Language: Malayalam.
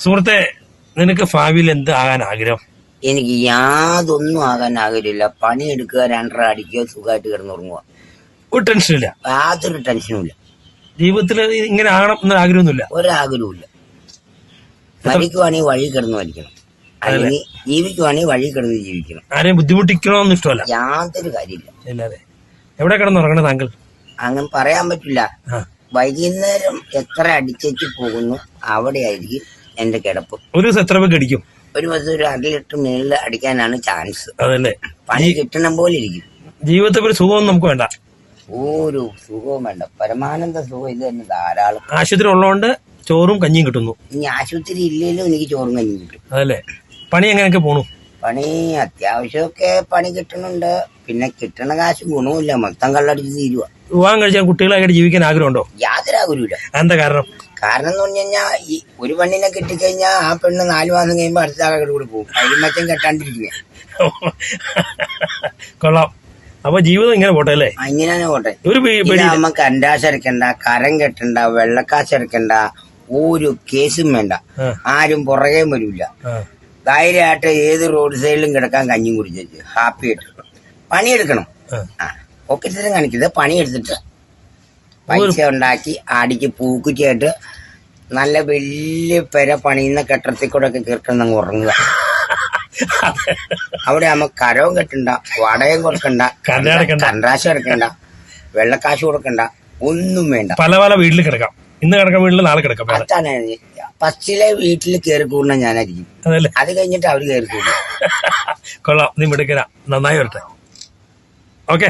സുഹൃത്തെ, നിനക്ക് ഭാവിയിൽ എന്ത് ആകാൻ ആഗ്രഹം? എനിക്ക് യാതൊന്നും ആകാൻ ആഗ്രഹമില്ല. പണിയെടുക്കുക, 2.5 അടിക്കുക, സുഖമായിട്ട് കിടന്നുറങ്ങുക. ഒരു ടെൻഷനില്ല, യാതൊരു ടെൻഷനും ഇല്ല. ജീവിതത്തിൽ ഇങ്ങനെ ആകണം എന്ന ആഗ്രഹമൊന്നുമില്ല. ഒരാഗ്രഹമില്ല. മരിക്കുവാണെങ്കിൽ വഴി കിടന്ന് മരിക്കണം, അല്ലെങ്കിൽ ജീവിക്കുവാണെങ്കിൽ വഴി കിടന്ന് ജീവിക്കണം. ആരെയും ബുദ്ധിമുട്ടിക്കണമെന്ന് ഇഷ്ടമല്ല. യാതൊരു കാര്യമില്ല. ഇല്ലാതെ എവിടെ കിടന്നുറങ്ങണേ താങ്കൾ? അങ്ങനെ പറയാൻ പറ്റില്ല. വൈകുന്നേരം എത്ര അടിച്ചേച്ച് പോകുന്നു അവിടെയായിരിക്കും എന്റെ കിടപ്പ്. ഒരു ദിവസം എത്ര പേർക്ക് അടിക്കും? ഒരു ദിവസം ഒരു 1/2 ലിറ്റർ മേളിൽ അടിക്കാനാണ് ചാൻസ്. അതല്ലേ, പണി കിട്ടണം പോലെ ഇരിക്കും. ജീവിതത്തിൽ ഒരു സുഖമൊന്നും നമുക്ക് വേണ്ട. ഒരു സുഖവും വേണ്ട. പരമാനന്ദ സുഖം ഇത് തന്നെ ധാരാളം. ആശുപത്രി ഉള്ളതുകൊണ്ട് ചോറും കഞ്ഞിയും കിട്ടുന്നു. ഇനി ആശുപത്രി ഇല്ലെങ്കിലും എനിക്ക് ചോറും കഞ്ഞിയും കിട്ടും. അതല്ലേ. പണി എങ്ങനെയൊക്കെ പോണു? പണി അത്യാവശ്യമൊക്കെ പണി കിട്ടുന്നുണ്ട്. പിന്നെ കിട്ടണ കാശ് ഗുണവുമില്ല, മൊത്തം കള്ളടിച്ച് തീരുക. വിവാഹം കഴിച്ചാൽ കുട്ടികളായിട്ട് ജീവിക്കാൻ ആഗ്രഹമുണ്ടോ? യാതൊരു ആഗ്രഹമില്ല. എന്താ കാരണം? കാരണം എന്ന് പറഞ്ഞു കഴിഞ്ഞാൽ ഈ ഒരു പെണ്ണിനെ കിട്ടിക്കഴിഞ്ഞാൽ ആ പെണ്ണ് 4 മാസം കഴിയുമ്പോൾ അടുത്ത ആളുടെ കൂടെ പോകും. അതിലും മറ്റും കെട്ടാണ്ടിരിക്കുക. കൊള്ളാം. അപ്പൊ ജീവിതം ഇങ്ങനെ പോട്ടെ അല്ലേ? ഇങ്ങനെ പോട്ടെ. ഒരു നമ്മ കണ്ടാശ് അടക്കണ്ട, കരം കെട്ടണ്ട, വെള്ളക്കാശ് അടക്കണ്ട, ഒരു കേസും വേണ്ട. ആരും പുറകെ വരില്ല. ധൈര്യമായിട്ട് ഏത് റോഡ് സൈഡിലും കിടക്കാൻ കഞ്ഞിയും കുടിച്ചു ഹാപ്പി ആയിട്ട് പണിയെടുക്കണം. പോക്കറ്റിലും കാണിക്കുന്നത് പണിയെടുത്തിട്ട് പൈസ ഉണ്ടാക്കി അടിക്ക് പൂക്കുറ്റിയായിട്ട് നല്ല വലിയ പെര പണിയുന്ന കെട്ടിടത്തിൽ കൂടെ ഒക്കെ കയറിട്ടൊന്നങ്ങ് ഉറങ്ങുക. അവിടെ ആകുമ്പോ കരവും കെട്ടണ്ട, വാടകയും കൊടുക്കണ്ട, കണ്ടാശം എടുക്കണ്ട, വെള്ളക്കാശ് കൊടുക്കണ്ട, ഒന്നും വേണ്ട. പല പല വീട്ടിൽ കിടക്കാം. ഇന്ന് കിടക്കാൻ വീട്ടിൽ നാളെ കിടക്കാം. അതാണ് ഫസ്റ്റിലെ വീട്ടിൽ കയറി കൂടുന്ന ഞാനായിരിക്കും. അത് കഴിഞ്ഞിട്ട് അവര് കയറി കൂടും. കൊള്ളാം, നീ മിടുക്കനാ. നന്നായി വരട്ടെ. ഓക്കെ.